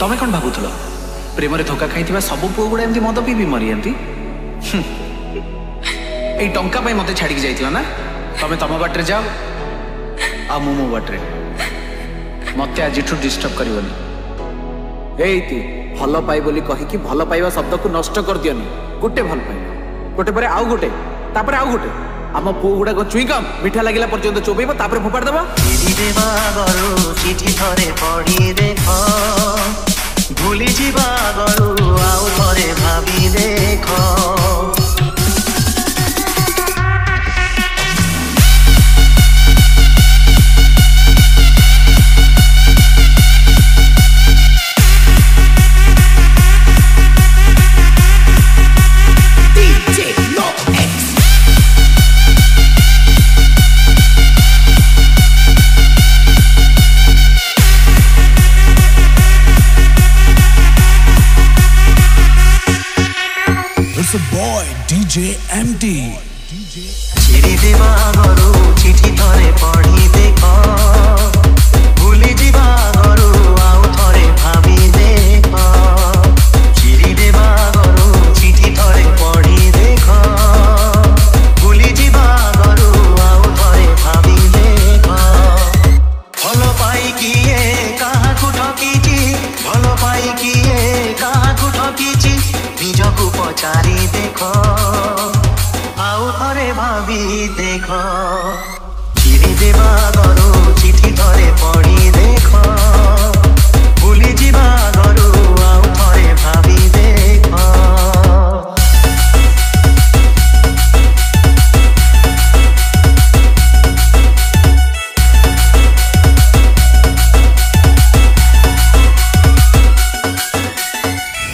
तमें कौन भावुल प्रेम धोखा खाई सब पुओ गुड़ा एमती मद पी मरी टंका मत छाड़ी जाइला ना तमें तम बाटे जाओ आ मु मो बाटे मत आज डिस्टर्ब करनी भल पाई बोली कहीकि भल पाइबा शब्द को नष्ट कर दियनी गोटे भल पाइबा गोटे पर आउ गोटे तापर आउ गोटे आम पुओ गुड़ा चुईकम मीठा लगिला पर्यंत चोबेब तापर फोपाड़ देबा चिठी थरे पढ़ी देख भूली जीवा गरु आउ थरे भाभी देख It's a boy, DJ MD. चिरी देवा गरु चिठी थरे पढ़ी देख भूली जीवा गरु आउ थरे भाभी देख चिरी देवा गरु चिठी थरे पढ़ी देख भूली जीवा गरु आउ थरे भाभी देख भल पाई किए काहाकु ठकीची भल पाई किए काहाकु ठकीची निजकु पचारी देख आउ थरे भाभी देख चिरी देवा गरु चिठी थरे पढ़ी देख भूली जीवा गरु आउ थरे भाभी देख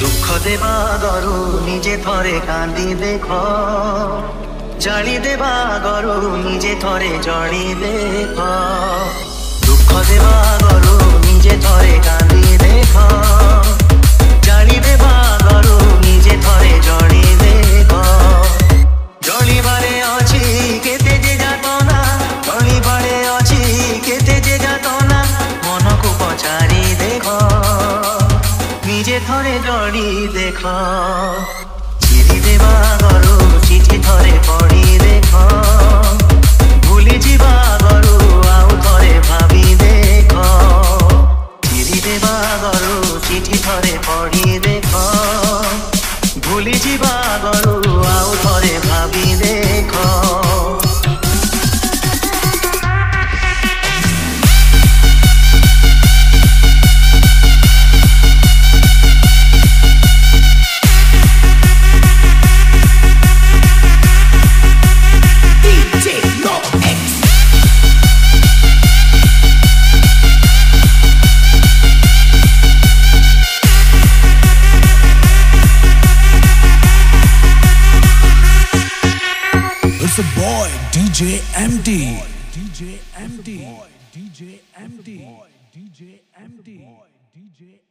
दुख देवा गरु निजे थरे कांदी देख जाली देवा गरु निजे थरे जड़ी देख दुख देवा गरु निजे थरे कांदी देख जाली देवा गरु निजे थरे जड़ी देख जली बारे अछि केते जे जातना जली बारे अछि केते जे जातना मन को पचारी देख निजे थरे जड़ी देख चिरी देवा गरु चिठी थरे पढ़ी देख भूली जीवा गरु आउ थरे भाभी देख चिरी देवा गरु चिठी थरे पढ़ी देख भूली जीवा गरु आउ थरे भाभी देख It's a boy, DJ MD. DJ MD. DJ MD. DJ MD.